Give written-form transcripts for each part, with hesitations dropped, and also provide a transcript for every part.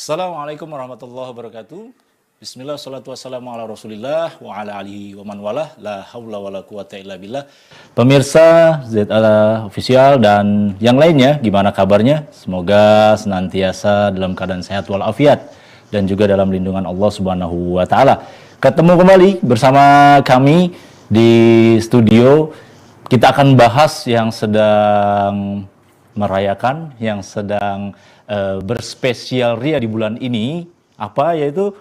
Assalamualaikum warahmatullahi wabarakatuh. Bismillah, salatu wassalamu ala rasulillah wa ala alihi wa man walah, la hawla wa la quwata illa billah. Pemirsa ZA Official dan yang lainnya, gimana kabarnya? Semoga senantiasa dalam keadaan sehat walafiat dan juga dalam lindungan Allah Subhanahu wa taala. Ketemu kembali bersama kami di studio. Kita akan bahas yang sedang merayakan, yang sedang berspesial ria di bulan ini, apa yaitu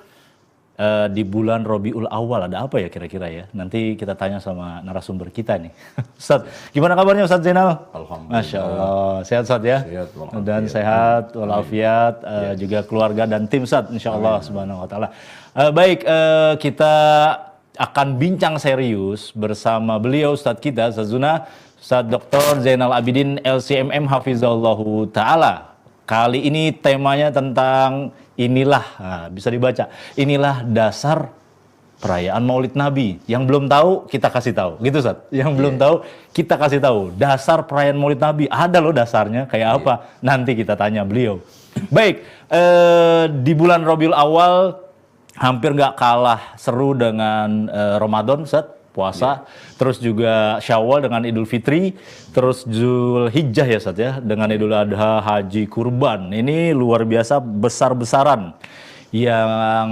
di bulan Rabiul Awal. Ada apa ya kira-kira ya? Nanti kita tanya sama narasumber kita nih. Ustaz, gimana kabarnya Ustaz Zainal? Alhamdulillah. Masya Allah, sehat Ustaz ya? Sehat walafiat. Dan sehat walafiat, juga keluarga dan tim Ustaz, insya Allah subhanahu wa ta'ala. Baik, kita akan bincang serius bersama beliau Ustadz kita, Ustadz Zuna, Ustadz Dr. Zainal Abidin LCMM Hafizahullahu Ta'ala. Kali ini temanya tentang inilah, bisa dibaca, inilah dasar perayaan Maulid Nabi. Yang belum tahu, kita kasih tahu. Gitu Ustadz, yang belum tahu, kita kasih tahu. Dasar perayaan Maulid Nabi, ada loh dasarnya, kayak apa? Nanti kita tanya beliau. Baik, di bulan Rabiul Awal, hampir nggak kalah seru dengan Ramadan, Ustadz, puasa, terus juga Syawal dengan Idul Fitri, terus Zulhijjah ya Ustadz ya, dengan Idul Adha, Haji, Kurban. Ini luar biasa besar-besaran yang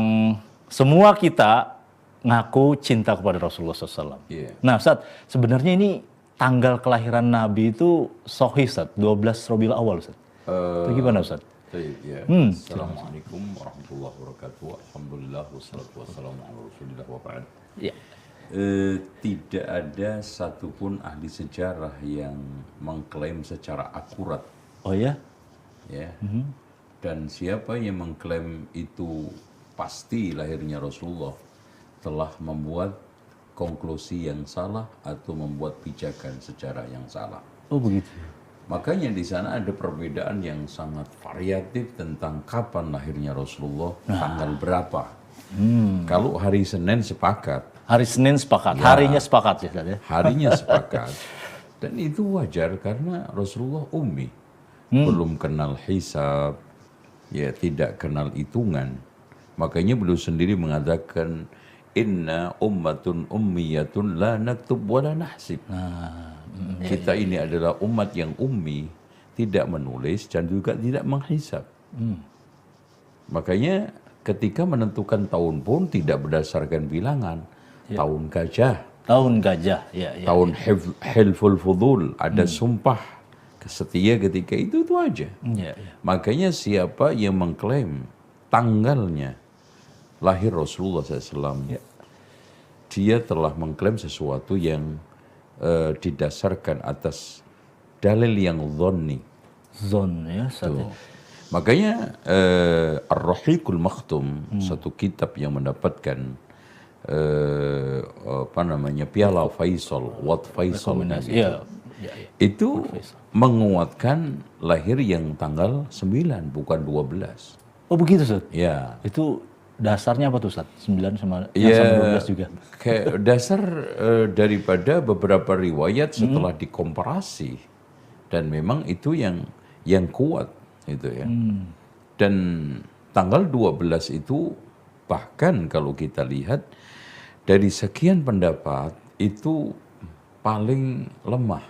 semua kita ngaku cinta kepada Rasulullah SAW. Nah Ustadz, sebenarnya ini tanggal kelahiran Nabi itu sahih Ustadz, 12 Rabiul Awal Ustadz. Itu gimana Ustadz? Ya. Assalamualaikum warahmatullahi wabarakatuh. Alhamdulillah wassalatu wassalamu ala rasulillah wa ba'd. Ya. Tidak ada satupun ahli sejarah yang mengklaim secara akurat. Oh ya? Ya. Dan siapa yang mengklaim itu pasti lahirnya Rasulullah telah membuat konklusi yang salah atau membuat pijakan secara yang salah. Oh begitu. Makanya di sana ada perbedaan yang sangat variatif tentang kapan lahirnya Rasulullah, tanggal berapa. Kalau hari Senin sepakat. Hari Senin sepakat, harinya sepakat ya Ustadz ya? Harinya sepakat. Dan itu wajar karena Rasulullah ummi. Belum kenal hisab, ya tidak kenal hitungan. Makanya beliau sendiri mengatakan, inna ummatun ummiyatun la naktub wa la nahsib. Kita ini adalah umat yang ummi, tidak menulis dan juga tidak menghisab. Makanya ketika menentukan tahun pun tidak berdasarkan bilangan. Tahun gajah. Tahun gajah, ya. Tahun hilful fudul, ada sumpah setia ketika itu aja. Ya. Makanya siapa yang mengklaim tanggalnya lahir Rasulullah SAW, dia telah mengklaim sesuatu yang didasarkan atas dalil yang dhonni. Zon ya, Ustadz. Makanya Ar-Rahiqul Makhtum, satu kitab yang mendapatkan Piala Faisal, Wat Faisal gitu. Itu menguatkan lahir yang tanggal 9 bukan 12. Oh begitu Ustadz? Ya. Itu dasarnya apa tuh Ustadz? 9 sama 12 juga? Kayak dasar daripada beberapa riwayat setelah dikomparasi. Dan memang itu yang kuat gitu ya. Dan tanggal 12 itu bahkan kalau kita lihat dari sekian pendapat itu paling lemah.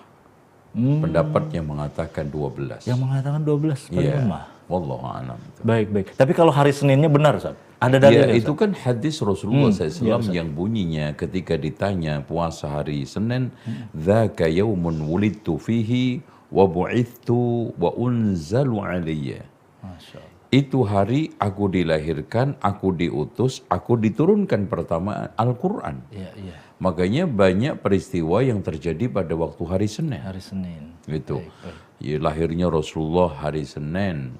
Pendapat yang mengatakan 12. Yang mengatakan 12 paling lemah. Wallahu a'lam. Baik. Tapi kalau hari Seninnya benar Ustadz? Ada dalilnya itu kan hadis Rasulullah SAW yang bunyinya ketika ditanya puasa hari Senin, dzaka yaumun wulidtu fihi wa bu'ithtu wa unzalu alayya. Masya Allah. Itu hari aku dilahirkan, aku diutus, aku diturunkan pertama Al-Quran. Iya. Makanya banyak peristiwa yang terjadi pada waktu hari Senin. Hari Senin. Gitu. Ya, lahirnya Rasulullah hari Senin,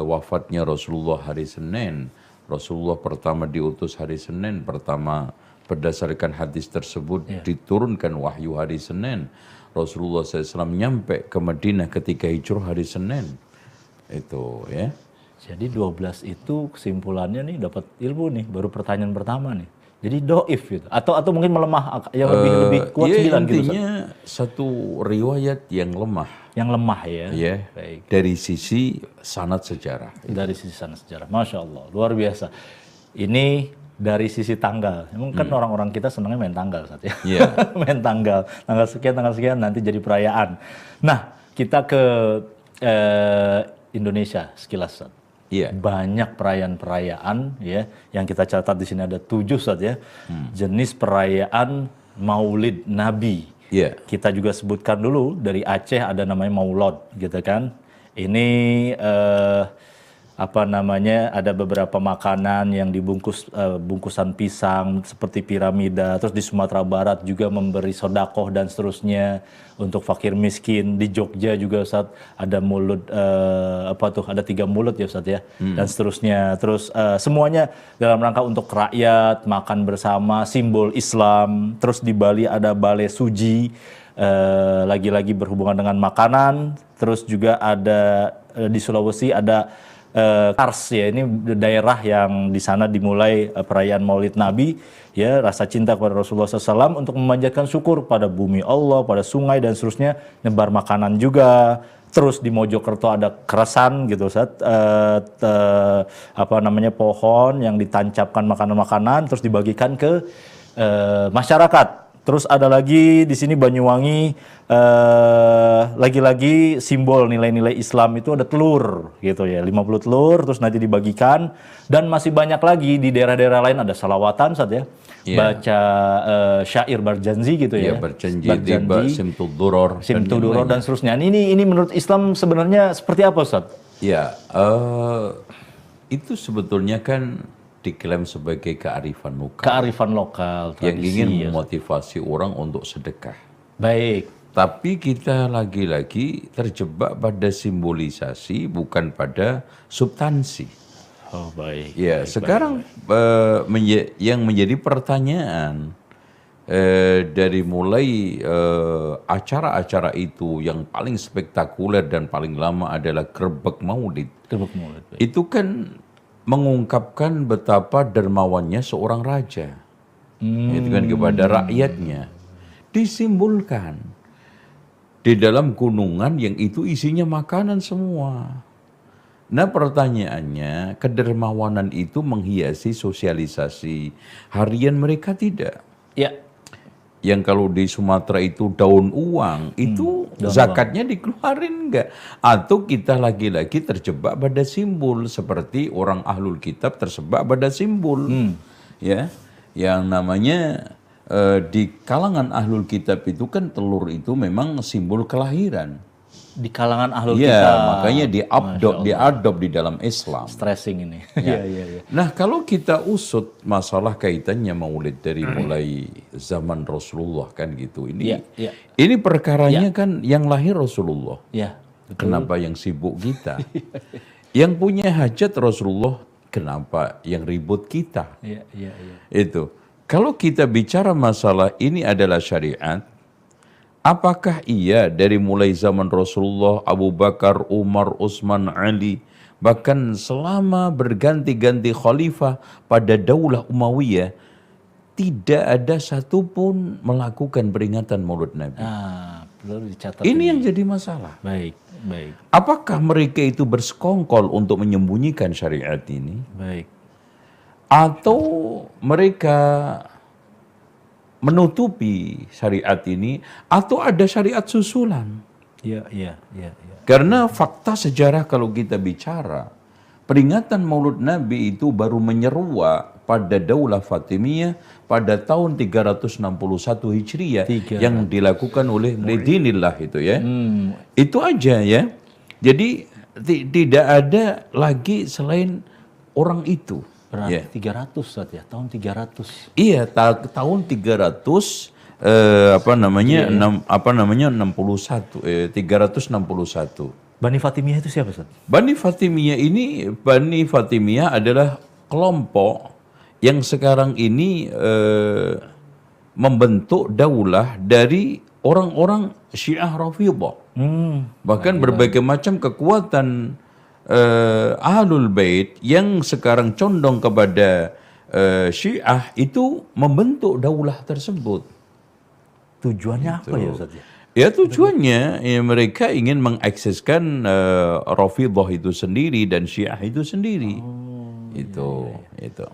wafatnya Rasulullah hari Senin, Rasulullah pertama diutus hari Senin, pertama berdasarkan hadis tersebut diturunkan wahyu hari Senin. Rasulullah SAW nyampe ke Madinah ketika hijrah hari Senin. Itu ya. Jadi 12 itu kesimpulannya nih dapat ilmu nih, baru pertanyaan pertama nih. Jadi doif gitu. Atau mungkin melemah yang lebih kuat Ya 9 gitu. Ustaz. intinya satu riwayat yang lemah. Yang lemah ya. Ya, Baik. dari sisi sanad sejarah. Dari sisi sana sejarah. Masya Allah, luar biasa. Ini dari sisi tanggal. Emang kan orang-orang kita senangnya main tanggal saat ya. Iya. Main tanggal tanggal sekian nanti jadi perayaan. Nah, kita ke Indonesia sekilas Ustaz. Iya. Banyak perayaan-perayaan ya yang kita catat di sini ada 7 Ustaz ya. Jenis perayaan Maulid Nabi. Iya. Kita juga sebutkan dulu dari Aceh ada namanya Maulod gitu kan. Ini apa namanya, ada beberapa makanan yang dibungkus bungkusan pisang seperti piramida. Terus di Sumatera Barat juga memberi sodakoh dan seterusnya untuk fakir miskin. Di Jogja juga Ustaz ada mulut ada 3 mulut ya Ustaz ya, dan seterusnya. Terus semuanya dalam rangka untuk rakyat makan bersama, simbol Islam. Terus di Bali ada Bale Suji, lagi-lagi berhubungan dengan makanan. Terus juga ada di Sulawesi ada Kars ya, ini daerah yang di sana dimulai perayaan Maulid Nabi ya, rasa cinta kepada Rasulullah SAW untuk memanjatkan syukur pada bumi Allah, pada sungai dan seterusnya, nyebar makanan juga. Terus di Mojokerto ada keresan gitu Ustaz, pohon yang ditancapkan makanan-makanan terus dibagikan ke masyarakat. Terus ada lagi di sini Banyuwangi, lagi-lagi simbol nilai-nilai Islam itu ada telur gitu ya, 50 telur terus nanti dibagikan. Dan masih banyak lagi di daerah-daerah lain ada salawatan Ustaz ya. Baca syair berjanji gitu ya. Berjanji, tiba simtuduror dan seterusnya. Ini menurut Islam sebenarnya seperti apa Ustaz? Ya, itu sebetulnya kan diklaim sebagai kearifan lokal. Kearifan lokal, yang tradisi, ingin memotivasi orang untuk sedekah. Baik. Tapi kita lagi-lagi terjebak pada simbolisasi bukan pada substansi. Oh baik. Ya, sekarang yang menjadi pertanyaan dari mulai acara-acara itu yang paling spektakuler dan paling lama adalah Grebek Maulid. Grebek Maulid. Baik. Itu kan mengungkapkan betapa dermawannya seorang raja, itu kan kepada rakyatnya, disimbolkan di dalam gunungan yang itu isinya makanan semua. Nah pertanyaannya, kedermawanan itu menghiasi sosialisasi harian mereka tidak? Ya. Yang kalau di Sumatera itu daun uang, itu zakatnya dikeluarin enggak? Atau kita lagi-lagi terjebak pada simbol seperti orang ahlul kitab terjebak pada simbol, ya, yang namanya di kalangan ahlul kitab itu kan telur itu memang simbol kelahiran. Di kalangan ahlul Ya, kitab. makanya diadop di dalam Islam. Stressing ini. Ya. Iya. Nah, kalau kita usut masalah kaitannya Maulid dari mulai zaman Rasulullah kan gitu. Ini perkaranya kan yang lahir Rasulullah. Ya. Kenapa yang sibuk kita? Yang punya hajat Rasulullah, kenapa yang ribut kita? Iya. Itu. Kalau kita bicara masalah ini adalah syariat, apakah iya dari mulai zaman Rasulullah, Abu Bakar, Umar, Utsman, Ali, bahkan selama berganti-ganti khalifah pada Daulah Umayyah, tidak ada satupun melakukan peringatan Maulid Nabi. Perlu dicatat. Ini yang jadi masalah. Baik. Apakah mereka itu bersekongkol untuk menyembunyikan syariat ini? Baik. Atau mereka menutupi syariat ini, atau ada syariat susulan? Iya. Karena fakta sejarah kalau kita bicara, peringatan Maulid Nabi itu baru menyeruak pada Daulah Fatimiyah pada tahun 361 Hijriah yang dilakukan oleh Lidinillah itu ya. Itu aja ya. Jadi tidak ada lagi selain orang itu. Berarti 300 Ustaz ya, tahun 300. Iya, tahun 300 361 Bani Fatimiyah itu siapa Ustaz? Bani Fatimiyah adalah kelompok yang sekarang ini membentuk daulah dari orang-orang Syiah Rafidhah. Bahkan berbagai macam kekuatan Ahlul Bait yang sekarang condong kepada Syiah itu membentuk daulah tersebut. Tujuannya apa ya Ustaz? Ya tujuannya ya, mereka ingin mengakseskan Rafidhah itu sendiri dan Syiah itu sendiri. Itu.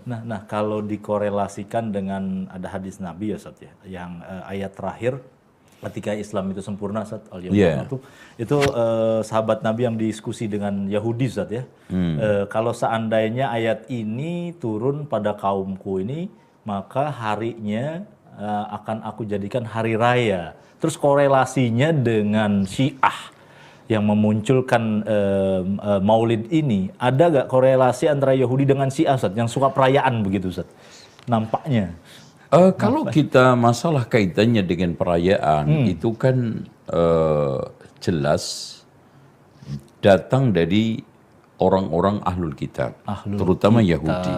Nah, kalau dikorelasikan dengan ada hadis Nabi ya Ustaz ya, yang ayat terakhir ketika Islam itu sempurna Ustaz, itu sahabat Nabi yang diskusi dengan Yahudi Ustaz ya. Kalau seandainya ayat ini turun pada kaumku ini, maka harinya akan aku jadikan hari raya. Terus korelasinya dengan Syiah yang memunculkan Maulid ini, ada gak korelasi antara Yahudi dengan Syiah Ustaz, yang suka perayaan begitu Ustaz? Nampaknya. Kalau kita masalah kaitannya dengan perayaan, itu kan jelas datang dari orang-orang ahlul kitab, terutama Yahudi.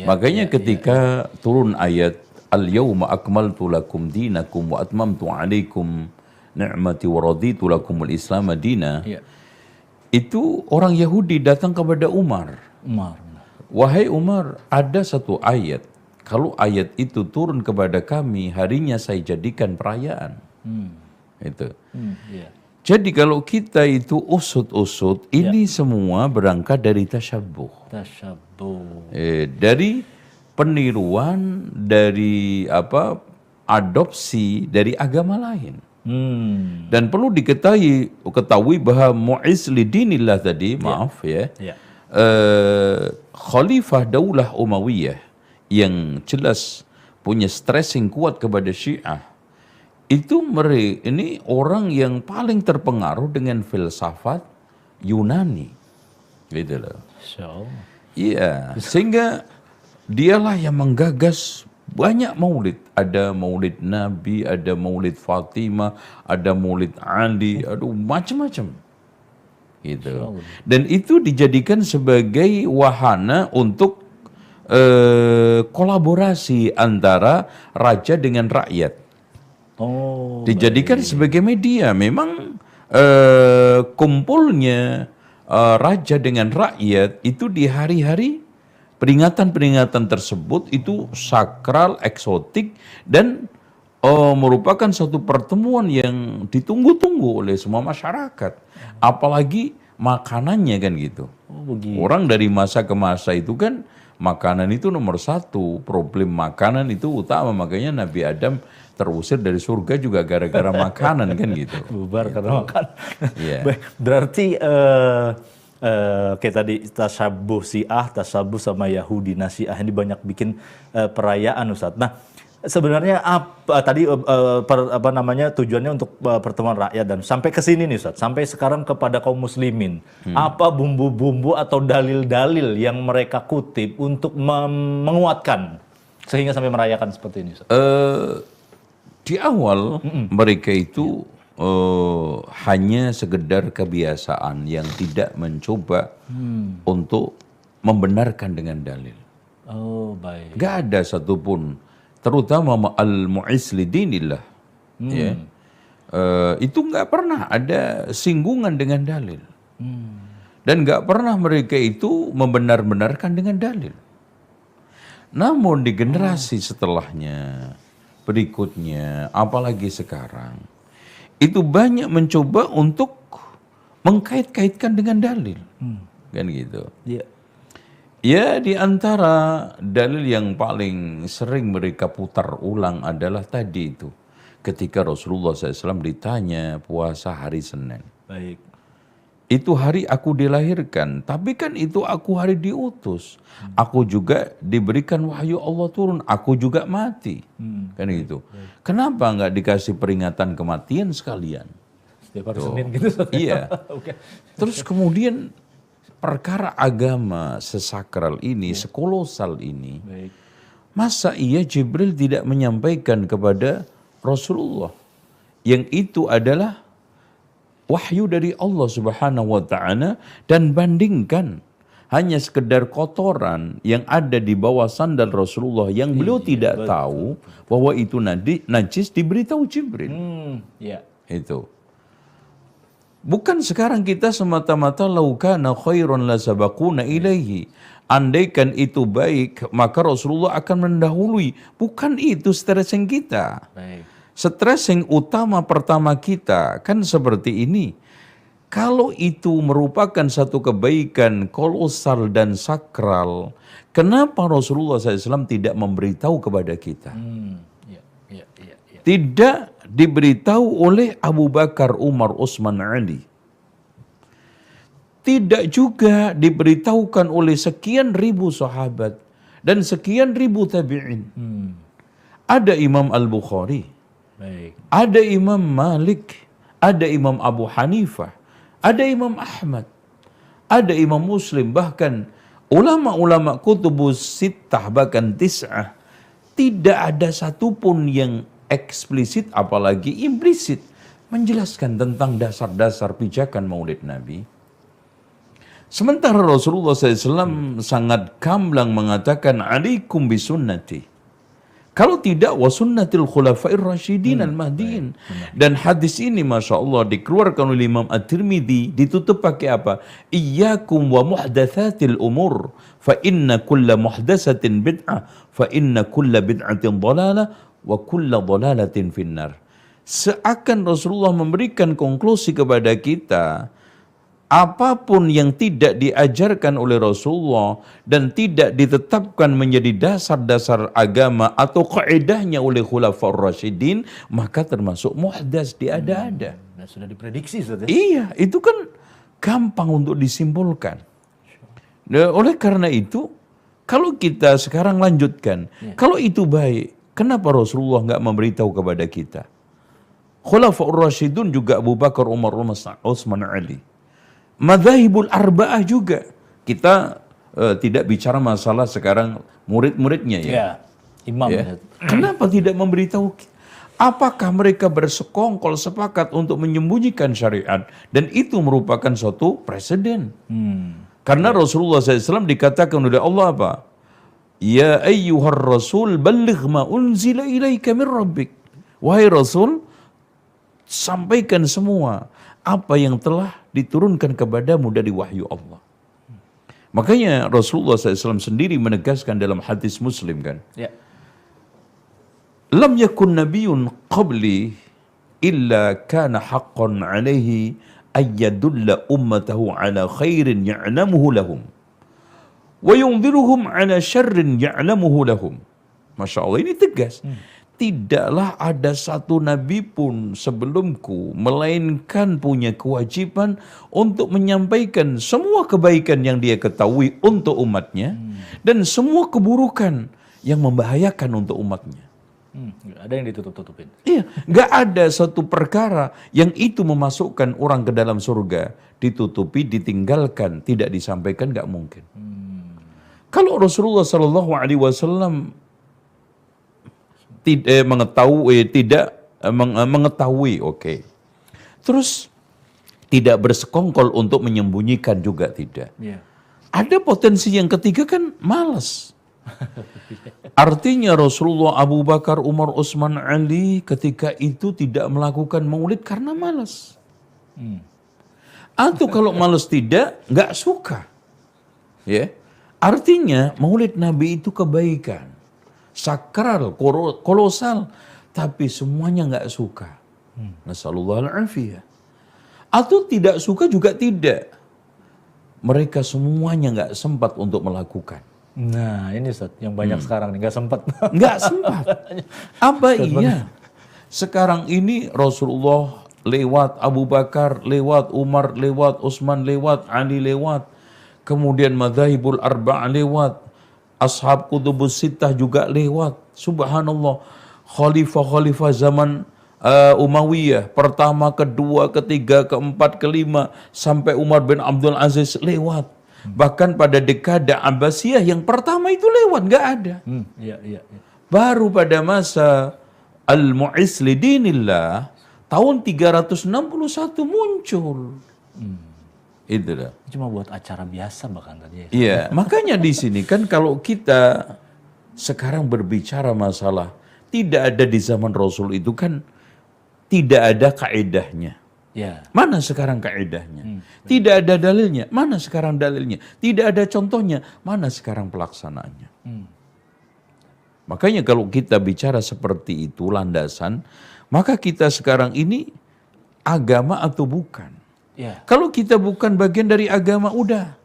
Makanya ketika turun ayat Al-yawma akmaltu lakum dinakum wa atmamtu alaikum ni'mati wa raditu lakumul Islam madina. Itu orang Yahudi datang kepada Umar. Wahai Umar, ada satu ayat. Kalau ayat itu turun kepada kami, harinya saya jadikan perayaan. Itu. Jadi kalau kita itu usut-usut, ini semua berangkat dari tasyabuh. Dari peniruan, dari adopsi dari agama lain. Dan perlu ketahui bahwa mu'iz lidinillah tadi, Khalifah Daulah Umayyah yang jelas punya stressing kuat kepada Syiah, itu ini orang yang paling terpengaruh dengan filsafat Yunani, gitu loh. Iya, sehingga dialah yang menggagas banyak maulid. Ada maulid Nabi, ada maulid Fatimah, ada maulid Ali, aduh macam-macam. Gitu. Dan itu dijadikan sebagai wahana untuk kolaborasi antara raja dengan rakyat. Dijadikan sebagai media. Memang kumpulnya raja dengan rakyat itu di hari-hari peringatan-peringatan tersebut itu sakral, eksotik, dan merupakan satu pertemuan yang ditunggu-tunggu oleh semua masyarakat. Apalagi makanannya kan gitu. Orang dari masa ke masa itu kan makanan itu nomor satu. Problem makanan itu utama. Makanya Nabi Adam terusir dari surga juga gara-gara makanan kan gitu. Bubar karena makan. Berarti kayak tadi tasyabuh Syiah, tasyabuh sama Yahudi. Nah, Syiah ini banyak bikin perayaan Ustaz. Nah, sebenarnya tujuannya untuk pertemuan rakyat, dan sampai ke sini nih Ustaz, sampai sekarang kepada kaum muslimin. Apa bumbu-bumbu atau dalil-dalil yang mereka kutip untuk menguatkan sehingga sampai merayakan seperti ini Ustaz? Di awal mereka itu hanya sekedar kebiasaan yang tidak mencoba untuk membenarkan dengan dalil. Baik. Gak ada satupun, terutama al-mu'iz lidinillah, itu nggak pernah ada singgungan dengan dalil, dan nggak pernah mereka itu membenar-benarkan dengan dalil. Namun di generasi setelahnya, berikutnya, apalagi sekarang, itu banyak mencoba untuk mengkait-kaitkan dengan dalil, kan gitu. Ya, di antara dalil yang paling sering mereka putar ulang adalah tadi itu. Ketika Rasulullah SAW ditanya puasa hari Senin. Baik. Itu hari aku dilahirkan, tapi kan itu aku hari diutus. Aku juga diberikan wahyu Allah turun, aku juga mati. Kan gitu. Kenapa nggak dikasih peringatan kematian sekalian? Setiap hari Senin gitu. Iya. Terus kemudian perkara agama sesakral ini, sekolosal ini, masa iya Jibril tidak menyampaikan kepada Rasulullah yang itu adalah wahyu dari Allah Subhanahu wa Ta'ala, dan bandingkan hanya sekedar kotoran yang ada di bawah sandal Rasulullah yang beliau tidak tahu bahwa itu najis, diberitahu Jibril. Itu. Bukan sekarang kita semata-mata laukana khairun la sabaquna ilaihi. Andaikan itu baik, maka Rasulullah akan mendahului. Bukan itu stressing kita. Baik. Stressing utama pertama kita kan seperti ini. Kalau itu merupakan satu kebaikan kolosal dan sakral, kenapa Rasulullah SAW tidak memberitahu kepada kita? Ya, ya, ya, ya. Tidak diberitahu oleh Abu Bakar, Umar, Utsman, Ali. Tidak juga diberitahukan oleh sekian ribu sahabat dan sekian ribu tabi'in. Ada Imam Al-Bukhari, Baik. ada Imam Malik, ada Imam Abu Hanifah, ada Imam Ahmad, ada Imam Muslim, bahkan ulama-ulama kutubus sittah, bahkan tis'ah. Tidak ada satupun yang eksplisit apalagi implisit menjelaskan tentang dasar-dasar pijakan maulid Nabi. Sementara Rasulullah SAW sangat gamblang mengatakan alaikum bisunnati. Kalau tidak wa sunnatil khulafair rasyidin al-mahdiin. Dan hadis ini Masya Allah dikeluarkan oleh Imam At-Tirmidzi, ditutup pakai apa? Iyyakum wa muhdatsatil umur fa inna kulla muhdatsatin bid'ah fa inna kulla bid'atin dhalalah wa kulla dhalalatin finnar. Seakan Rasulullah memberikan konklusi kepada kita, apapun yang tidak diajarkan oleh Rasulullah dan tidak ditetapkan menjadi dasar-dasar agama atau kaidahnya oleh Khulafaur Rasyidin, maka termasuk muhdas, diada-ada. Nah, sudah diprediksi Ustaz, ya? Iya, itu kan gampang untuk disimpulkan. Nah, oleh karena itu, kalau kita sekarang lanjutkan, kalau itu baik, kenapa Rasulullah nggak memberitahu kepada kita? Khulafaur Rasyidun juga Abu Bakar, Umar, Utsman, Ali. Madzhabul arba'ah juga. Kita tidak bicara masalah sekarang murid-muridnya ya. Ya, imam. Ya. Kenapa tidak memberitahu? Apakah mereka bersekongkol sepakat untuk menyembunyikan syariat dan itu merupakan suatu presiden? Karena Rasulullah SAW dikatakan oleh Allah apa? Ya ayyuhar rasul balligh ma unzila ilaika min rabbik. Wahai Rasul, sampaikan semua apa yang telah diturunkan kepadamu dari wahyu Allah. Makanya Rasulullah SAW sendiri menegaskan dalam hadis Muslim kan. Ya. Lam yakun nabiyyun qabli illa kana haqqan alaihi ayyadulla ummatahu ala khairin ya'lamuhu lahum wa yunziruhum ala syarrin ya'lamuhu lahum. Masya Allah, ini tegas. Tidaklah ada satu nabi pun sebelumku melainkan punya kewajiban untuk menyampaikan semua kebaikan yang dia ketahui untuk umatnya dan semua keburukan yang membahayakan untuk umatnya. Nggak ada yang ditutup-tutupin. Iya, nggak ada satu perkara yang itu memasukkan orang ke dalam surga ditutupi, ditinggalkan, tidak disampaikan, nggak mungkin. Kalau Rasulullah SAW tidak mengetahui, oke. Terus tidak bersekongkol untuk menyembunyikan juga tidak. Iya. Ada potensi yang ketiga kan malas. Artinya Rasulullah, Abu Bakar, Umar, Utsman, Ali ketika itu tidak melakukan maulid karena malas. Atau kalau malas tidak, nggak suka. Ya, artinya maulid Nabi itu kebaikan. Sakral, kolosal, tapi semuanya nggak suka. Nasallallahu al-afiyah. Atau tidak suka juga tidak. Mereka semuanya nggak sempat untuk melakukan. Nah, ini Ustaz, yang banyak sekarang nih nggak sempat. Nggak sempat. Apa iya? Sekarang ini Rasulullah lewat, Abu Bakar lewat, Umar lewat, Utsman lewat, Ali lewat. Kemudian madzhabul arba'ah lewat. Ashab kutubus sittah juga lewat. Subhanallah. Khalifah-khalifah zaman Umayyah. Pertama, kedua, ketiga, keempat, kelima. Sampai Umar bin Abdul Aziz lewat. Bahkan pada dekade Abbasiyah yang pertama itu lewat. Nggak ada. Iya, iya. Baru pada masa Al-Mu'izz lidinillah tahun 361 muncul. Itulah. Cuma buat acara biasa bahkan tadi ya. Iya, makanya di sini kan kalau kita sekarang berbicara masalah tidak ada di zaman Rasul itu kan tidak ada kaedahnya. Ya. Mana sekarang kaidahnya? Tidak ada dalilnya. Mana sekarang dalilnya? Tidak ada contohnya. Mana sekarang pelaksanaannya? Makanya kalau kita bicara seperti itu landasan, maka kita sekarang ini agama atau bukan? Ya. Kalau kita bukan bagian dari agama, udah.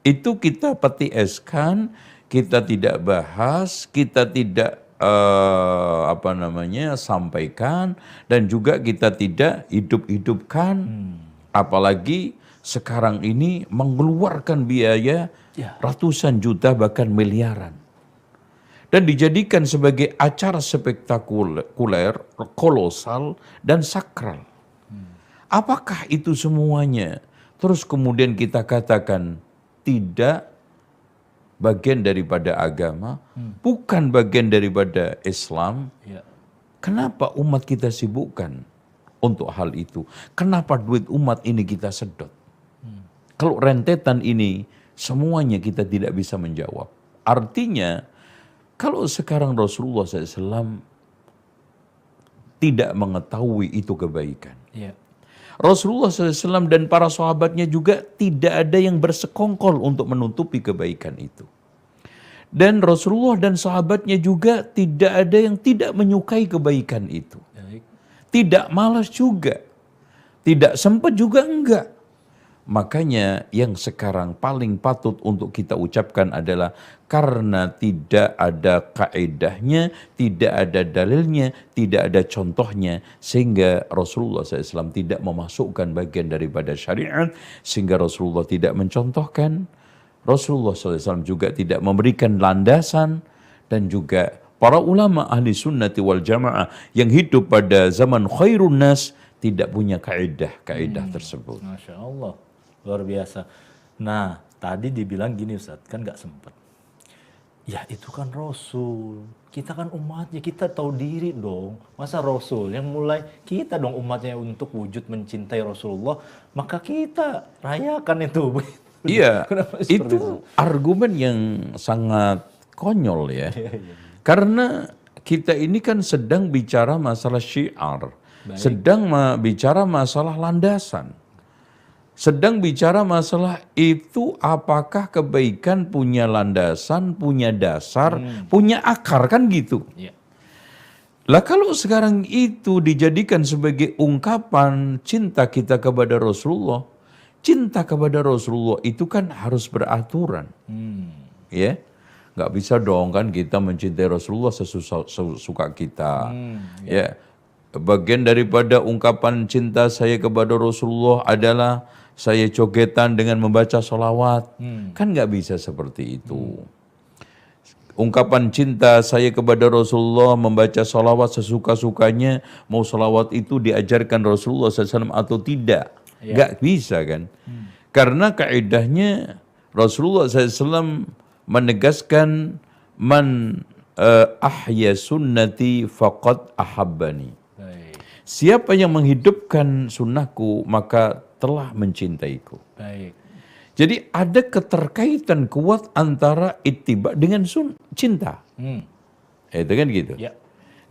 Itu kita peti eskan, kita tidak bahas, kita tidak sampaikan, dan juga kita tidak hidup-hidupkan. Apalagi sekarang ini mengeluarkan biaya Ya. ratusan juta bahkan miliaran. Dan dijadikan sebagai acara spektakuler, kolosal, dan sakral. Apakah itu semuanya? Terus kemudian kita katakan tidak bagian daripada agama, bukan bagian daripada Islam. Ya. Kenapa umat kita sibukkan untuk hal itu? Kenapa duit umat ini kita sedot? Kalau rentetan ini semuanya kita tidak bisa menjawab. Artinya kalau sekarang Rasulullah SAW tidak mengetahui itu kebaikan. Ya. Rasulullah SAW dan para sahabatnya juga tidak ada yang bersekongkol untuk menutupi kebaikan itu. Dan Rasulullah dan sahabatnya juga tidak ada yang tidak menyukai kebaikan itu. Baik. Tidak malas juga. Tidak sempat juga enggak. Makanya yang sekarang paling patut untuk kita ucapkan adalah karena tidak ada kaedahnya, tidak ada dalilnya, tidak ada contohnya, sehingga Rasulullah SAW tidak memasukkan bagian daripada syariat, sehingga Rasulullah tidak mencontohkan, Rasulullah SAW juga tidak memberikan landasan, dan juga para ulama ahli sunnati wal jamaah yang hidup pada zaman khairun nas tidak punya kaedah tersebut. Masya Allah. Luar biasa. Nah, tadi dibilang gini Ustaz, kan nggak sempet. Ya itu kan Rasul. Kita kan umatnya, kita tahu diri dong. Masa Rasul yang mulai kita dong umatnya untuk wujud mencintai Rasulullah, maka kita rayakan itu. Iya, Kenapa seperti itu argumen yang sangat konyol ya. Karena kita ini kan sedang bicara masalah syiar, sedang bicara masalah landasan. Sedang bicara masalah itu apakah kebaikan punya landasan, punya dasar, punya akar, kan gitu. Ya. Lah kalau sekarang itu dijadikan sebagai ungkapan cinta kita kepada Rasulullah, cinta kepada Rasulullah itu kan harus beraturan. Ya, nggak bisa dong kan kita mencintai Rasulullah sesuka kita. Ya, bagian daripada ungkapan cinta saya kepada Rasulullah adalah saya jogetan dengan membaca sholawat. Kan nggak bisa seperti itu. Ungkapan cinta saya kepada Rasulullah membaca sholawat sesuka-sukanya, mau sholawat itu diajarkan Rasulullah SAW atau tidak. Nggak bisa kan. Karena kaidahnya Rasulullah SAW menegaskan man ahya sunnati faqad ahabbani. Baik. Siapa yang menghidupkan sunnahku maka telah mencintaiku. Baik. Jadi ada keterkaitan kuat antara ittiba dengan cinta. Itu kan gitu. Ya.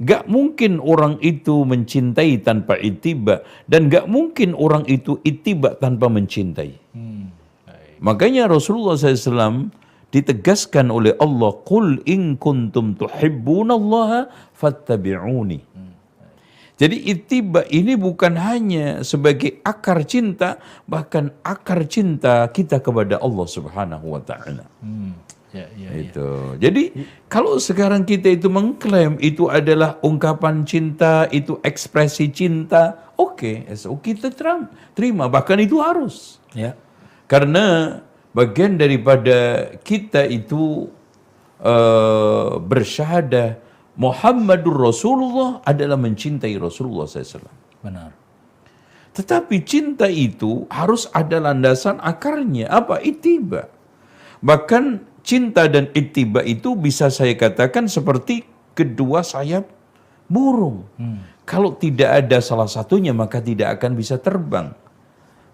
Gak mungkin orang itu mencintai tanpa ittiba, dan gak mungkin orang itu ittiba tanpa mencintai. Baik. Makanya Rasulullah SAW ditegaskan oleh Allah, Qul in kuntum tuhibbunallaha fattabi'uni. Jadi ittiba ini bukan hanya sebagai akar cinta, bahkan akar cinta kita kepada Allah Subhanahu wa taala. Ya. Itu. Jadi kalau sekarang kita itu mengklaim itu adalah ungkapan cinta, itu ekspresi cinta, oke, kita terima, bahkan itu harus. Ya. Karena bagian daripada kita itu bersyahadah Muhammadur Rasulullah adalah mencintai Rasulullah SAW. Benar. Tetapi cinta itu harus ada landasan akarnya. Apa? Ittiba. Bahkan cinta dan ittiba itu bisa saya katakan seperti kedua sayap burung. Kalau tidak ada salah satunya maka tidak akan bisa terbang.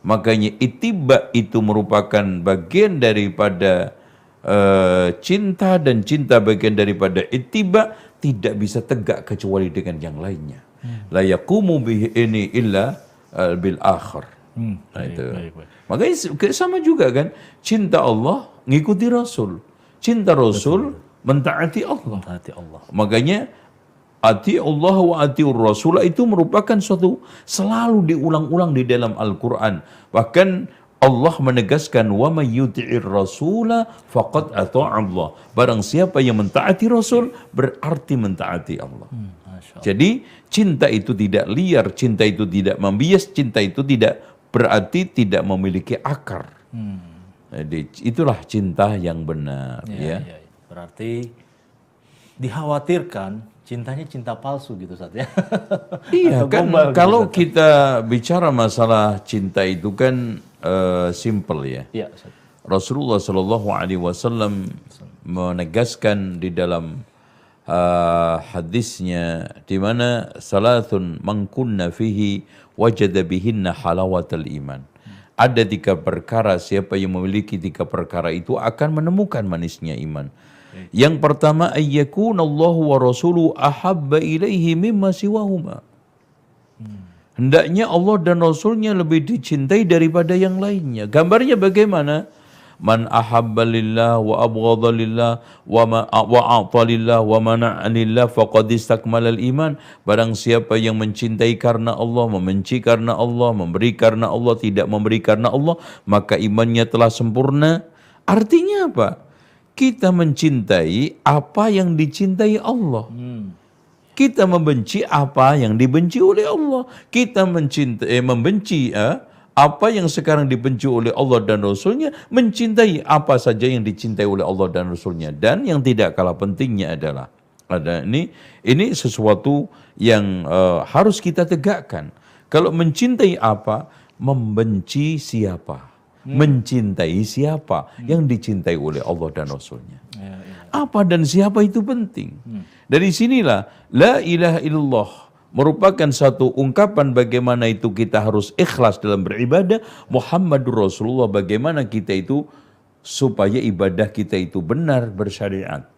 Makanya ittiba itu merupakan bagian daripada cinta, dan cinta bagian daripada ittiba, tidak bisa tegak kecuali dengan yang lainnya. La yaqumu bihi ini illa bil akhir. Nah, itu. baik. Makanya sama juga kan, cinta Allah ngikuti Rasul, cinta Rasul mentaati Allah. Hati Allah. Makanya ati Allah wa atiur Rasul itu merupakan suatu selalu diulang-ulang di dalam Al-Quran. Bahkan Allah menegaskan wa may yuti'ir rasula faqad ata'a Allah. Barang siapa yang mentaati Rasul berarti mentaati Allah. Masya Allah. Jadi cinta itu tidak liar, cinta itu tidak membias, cinta itu tidak berarti tidak memiliki akar. Jadi itulah cinta yang benar. Ya. Ya. Berarti dikhawatirkan cintanya cinta palsu gitu Ustaz ya. Iya Atau kan gombal gitu, kalau Ustaz. kita bicara masalah cinta itu kan simple ya. Iya Ustaz. Rasulullah Shallallahu Alaihi Wasallam menegaskan di dalam hadisnya di mana salatun mangkunna fihi wajada bihinna halawatal iman. Ada 3 perkara, siapa yang memiliki 3 perkara itu akan menemukan manisnya iman. Yang pertama, ayyakunallahu wa rasuluhu ahabba ilaihi mimma siwahuma. Hendaknya Allah dan Rasulnya lebih dicintai daripada yang lainnya. Gambarnya bagaimana? Man ahabba lillah wa abghadha lillah wa a'ta lillah wa mana'a lillah faqad istakmalal iman. Barang siapa yang mencintai karena Allah, membenci karena Allah, memberi karena Allah, tidak memberi karena Allah, maka imannya telah sempurna. Artinya apa? Kita mencintai apa yang dicintai Allah. Kita membenci apa yang dibenci oleh Allah. Kita membenci apa yang sekarang dibenci oleh Allah dan Rasulnya, mencintai apa saja yang dicintai oleh Allah dan Rasulnya. Dan yang tidak kalah pentingnya adalah ini sesuatu yang harus kita tegakkan. Kalau mencintai apa, membenci siapa, mencintai siapa yang dicintai oleh Allah dan Rasulnya. Apa dan siapa itu penting. Dari sinilah la ilaha illallah merupakan satu ungkapan bagaimana itu kita harus ikhlas dalam beribadah. Muhammadur Rasulullah, bagaimana kita itu supaya ibadah kita itu benar bersyariat.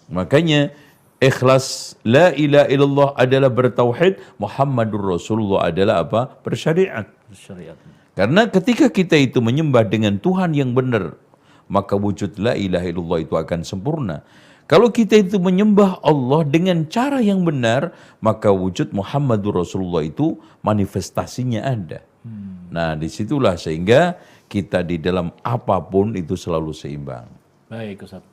Makanya ikhlas la ilaha illallah adalah bertauhid, Muhammadur Rasulullah adalah apa? Bersyariat. Syariat. Karena ketika kita itu menyembah dengan Tuhan yang benar, maka wujud la ilaha illallah itu akan sempurna. Kalau kita itu menyembah Allah dengan cara yang benar, maka wujud Muhammadur Rasulullah itu manifestasinya ada. Nah, disitulah sehingga kita di dalam apapun itu selalu seimbang. Baik Ustaz.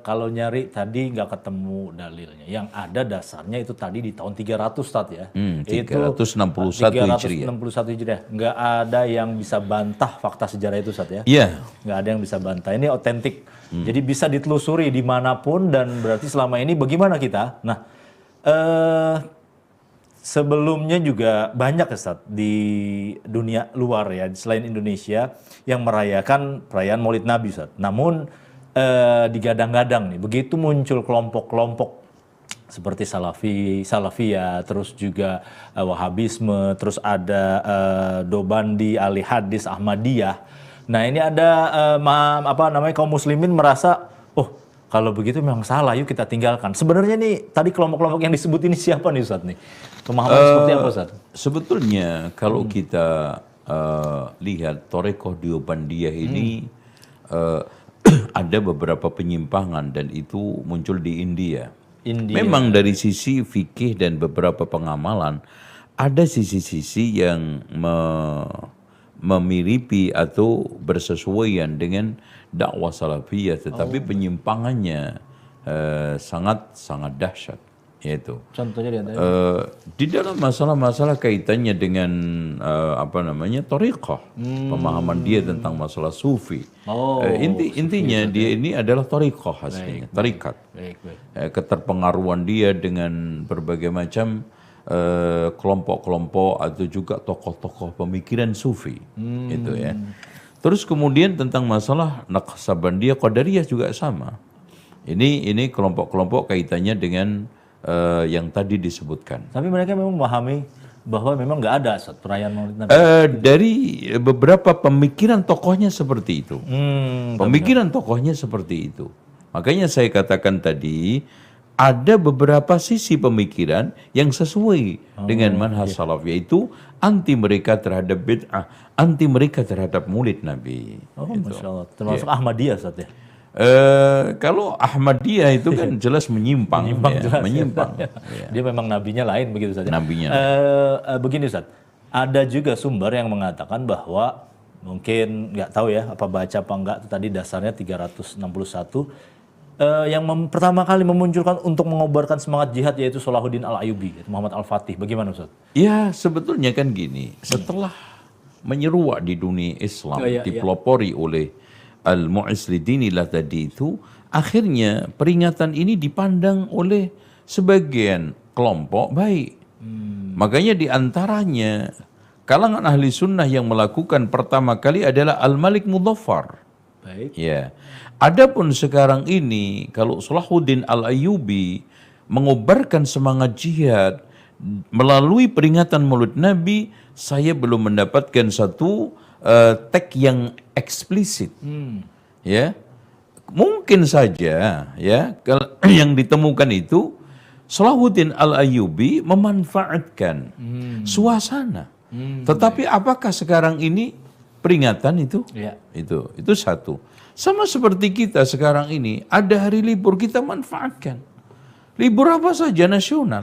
Kalau nyari tadi nggak ketemu dalilnya. Yang ada dasarnya itu tadi di tahun 300 Ustaz ya. 361 Hijriah. 361 Hijriah. Nggak ada yang bisa bantah fakta sejarah itu Ustaz ya. Iya. Nggak ada yang bisa bantah. Ini otentik. Jadi bisa ditelusuri dimanapun dan berarti selama ini bagaimana kita? Nah, sebelumnya juga banyak Ustaz di dunia luar ya, selain Indonesia yang merayakan perayaan Maulid Nabi Ustaz. Namun digadang-gadang nih, begitu muncul kelompok-kelompok seperti Salafiyah, terus juga Wahabisme, terus ada Dobandi, Ahli Hadis, Ahmadiyah. Nah ini ada kaum muslimin merasa, oh kalau begitu memang salah, yuk kita tinggalkan. Sebenarnya nih tadi kelompok-kelompok yang disebut ini siapa nih Ustaz nih? Pemahaman seperti apa Ustaz? Sebetulnya kalau kita lihat Thariqah Diobandiyah ini ada beberapa penyimpangan dan itu muncul di India. Memang dari sisi fikih dan beberapa pengamalan ada sisi-sisi yang memiripi atau bersesuaian dengan dakwah salafiyah, tetapi penyimpangannya sangat dahsyat. Yaitu Contohnya di dalam masalah-masalah kaitannya dengan thariqah, pemahaman dia tentang masalah sufi. Intinya dia ini adalah thariqah aslinya, tarikat. Keterpengaruhan dia dengan berbagai macam kelompok-kelompok atau juga tokoh-tokoh pemikiran sufi, itu ya. Terus kemudian tentang masalah Naqsabandiyah, Qadariyah juga sama. Ini kelompok-kelompok kaitannya dengan yang tadi disebutkan. Tapi mereka memang memahami bahwa memang nggak ada Ustaz perayaan Maulid Nabi. Dari beberapa pemikiran tokohnya seperti itu. Pemikiran tokohnya seperti itu. Makanya saya katakan tadi, ada beberapa sisi pemikiran yang sesuai dengan manhaj salaf, yaitu anti mereka terhadap bid'ah, anti mereka terhadap maulid Nabi. Oh, Masya Allah. Termasuk Ahmadiyah Ustaz ya? Kalau Ahmadiyah itu kan jelas menyimpang, menyimpang. Dia memang nabinya lain begitu saja. Nabinya. Begini Ustaz, ada juga sumber yang mengatakan bahwa mungkin nggak tahu ya apa baca apa enggak, tadi dasarnya 361 yang pertama kali memunculkan untuk mengobarkan semangat jihad yaitu Salahuddin Al-Ayyubi, yaitu Muhammad Al-Fatih. Bagaimana Ustaz? Ya sebetulnya kan gini, setelah menyeruak di dunia Islam, dipelopori oleh Al-Mu'izz lidinillah tadi itu, akhirnya peringatan ini dipandang oleh sebagian kelompok baik. Makanya di antaranya kalangan ahli sunnah yang melakukan pertama kali adalah Al-Malik Mudhaffar. Baik. Ya. Adapun sekarang ini kalau Salahuddin Al-Ayyubi mengobarkan semangat jihad melalui peringatan Maulid Nabi, saya belum mendapatkan satu teks yang eksplisit. Ya. Mungkin saja ya yang ditemukan itu Salahuddin Al-Ayyubi memanfaatkan suasana. Tetapi apakah sekarang ini peringatan itu? Ya. Itu satu. Sama seperti kita sekarang ini, ada hari libur kita manfaatkan. Libur apa saja nasional.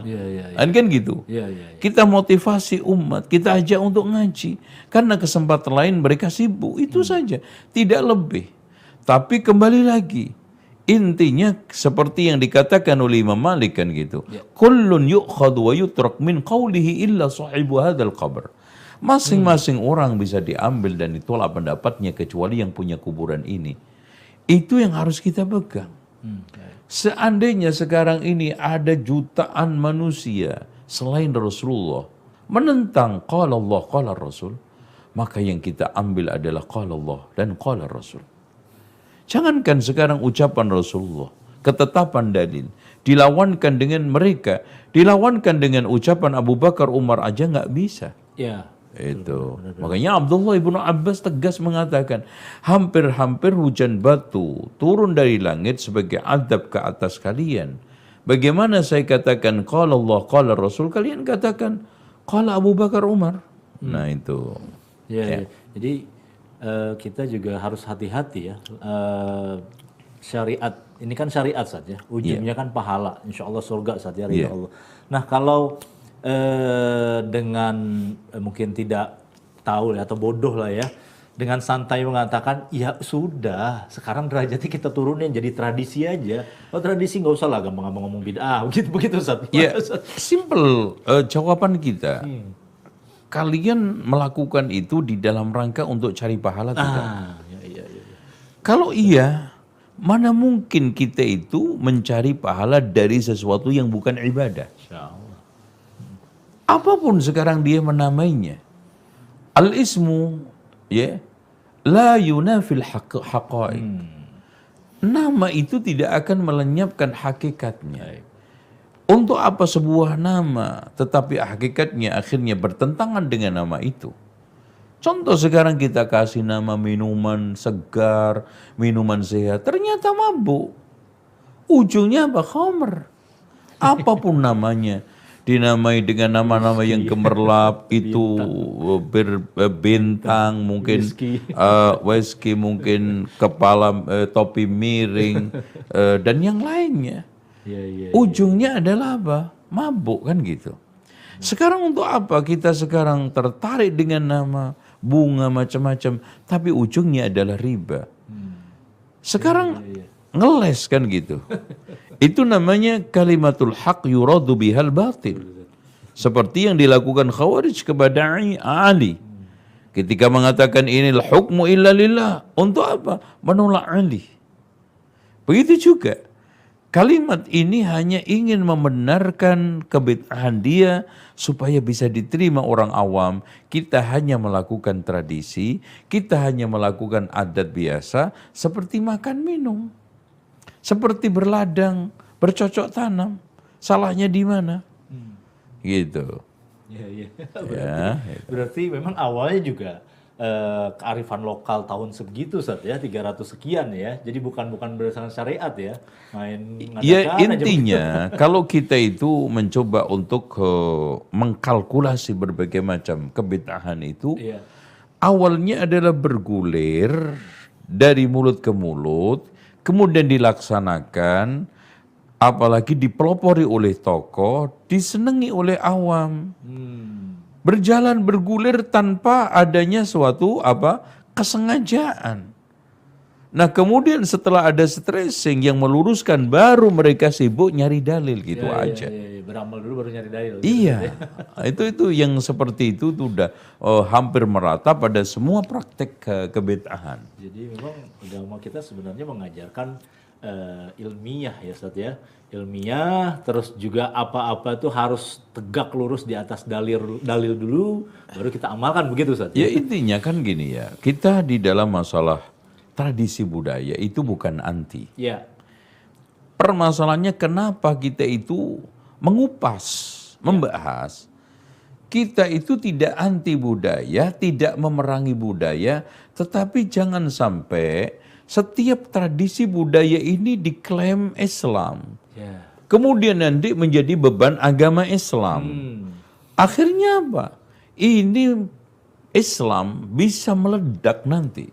Kan gitu. Kita motivasi umat, kita ajak untuk ngaji. Karena kesempatan lain mereka sibuk, itu saja. Tidak lebih. Tapi kembali lagi, intinya seperti yang dikatakan oleh Imam Malik kan gitu. Kullun yu'khad wa yutrak min qawlihi illa sahibu hadzal qabr. Masing-masing orang bisa diambil dan ditolak pendapatnya kecuali yang punya kuburan ini. Itu yang harus kita pegang. Seandainya sekarang ini ada jutaan manusia selain Rasulullah menentang qala Allah, qala Rasul, maka yang kita ambil adalah qala Allah dan qala Rasul. Jangankan sekarang ucapan Rasulullah, ketetapan dalil, dilawankan dengan mereka, dilawankan dengan ucapan Abu Bakar, Umar aja nggak bisa. Ya. Itu. Makanya Abdullah ibnu Abbas tegas mengatakan, hampir-hampir hujan batu turun dari langit sebagai adab ke atas kalian. Bagaimana saya katakan qala Allah, qala Rasul, kalian katakan qala Abu Bakar, Umar. Nah itu. Ya. Jadi kita juga harus hati-hati ya. Syariat ini kan syariat saja, ujungnya kan pahala, insya Allah surga saja ridha Allah. Nah kalau dengan mungkin tidak tahu ya, atau bodoh lah ya, dengan santai mengatakan ya sudah sekarang derajatnya kita turunin jadi tradisi aja. Oh tradisi nggak usah lah gampang-gampang ngomong bid'ah begitu Ustaz. Ya simple jawaban kita. Kalian melakukan itu di dalam rangka untuk cari pahala tidak? Ya. Kalau iya, mana mungkin kita itu mencari pahala dari sesuatu yang bukan ibadah? Insya Allah. Apapun sekarang dia menamainya, al-ismu ya la yunafil haqa'iq. Nama itu tidak akan melenyapkan hakikatnya. Untuk apa sebuah nama tetapi hakikatnya akhirnya bertentangan dengan nama itu? Contoh sekarang kita kasih nama minuman segar, minuman sehat, ternyata mabuk. Ujungnya apa? Khamr. Apapun namanya, dinamai dengan nama-nama yang gemerlap, itu berbintang, mungkin whisky, mungkin kepala topi miring, dan yang lainnya. Ujungnya adalah apa? Mabuk kan gitu. Sekarang untuk apa kita sekarang tertarik dengan nama, bunga macam-macam, tapi ujungnya adalah riba. Sekarang ngeles kan gitu. Itu namanya kalimatul haq yuradu bihal batil. Seperti yang dilakukan Khawarij kepada Ali. Ketika mengatakan inil hukmu illa lillah. Untuk apa? Menolak Ali. Begitu juga. Kalimat ini hanya ingin membenarkan kebid'ahan dia supaya bisa diterima orang awam. Kita hanya melakukan tradisi, kita hanya melakukan adat biasa seperti makan minum. Seperti berladang, bercocok tanam. Salahnya di mana? Gitu. Berarti memang awalnya juga kearifan lokal tahun segitu Ustaz ya, 300 sekian ya. Jadi bukan berdasarkan syariat ya. Main Ya ngadakan aja intinya kalau kita itu mencoba untuk mengkalkulasi berbagai macam kebid'ahan itu, Iya. awalnya adalah bergulir dari mulut ke mulut, kemudian dilaksanakan, apalagi dipelopori oleh tokoh, disenangi oleh awam. Berjalan bergulir tanpa adanya suatu kesengajaan. Nah kemudian setelah ada stressing yang meluruskan, baru mereka sibuk nyari dalil gitu aja. Iya. Beramal dulu baru nyari dalil. Iya, itu yang seperti itu tuh udah hampir merata pada semua praktek kebid'ahan. Jadi memang agama kita sebenarnya mengajarkan ilmiah ya Ustaz ya. Ilmiah, terus juga apa-apa itu harus tegak lurus di atas dalil dulu, baru kita amalkan begitu Ustaz. Ya intinya kan gini ya, kita di dalam masalah tradisi budaya itu bukan anti. Iya. Permasalahannya kenapa kita itu mengupas, membahas. Kita itu tidak anti budaya, tidak memerangi budaya, tetapi jangan sampai setiap tradisi budaya ini diklaim Islam. Ya. Kemudian nanti menjadi beban agama Islam. Akhirnya apa? Ini Islam bisa meledak nanti.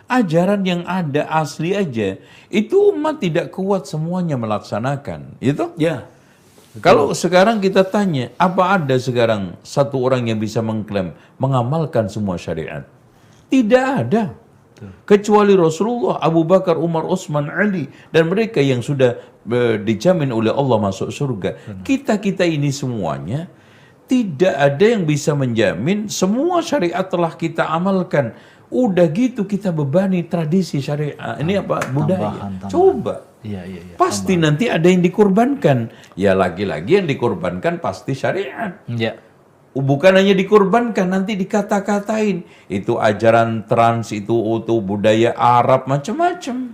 Ajaran yang ada asli aja, itu umat tidak kuat semuanya melaksanakan. Itu? Ya. Kalau sekarang kita tanya, apa ada sekarang satu orang yang bisa mengklaim, mengamalkan semua syariat? Tidak ada. Kecuali Rasulullah, Abu Bakar, Umar, Utsman, Ali, dan mereka yang sudah dijamin oleh Allah masuk surga. Kita ini semuanya tidak ada yang bisa menjamin semua syariat telah kita amalkan. Udah gitu kita bebani tradisi syariat. Ini budaya. Tambahan. Coba. Iya. Pasti nanti ada yang dikorbankan. Ya lagi-lagi yang dikorbankan pasti syariat. Ya. Bukan hanya dikorbankan, nanti dikata-katain. Itu ajaran trans, itu budaya Arab, macam-macam.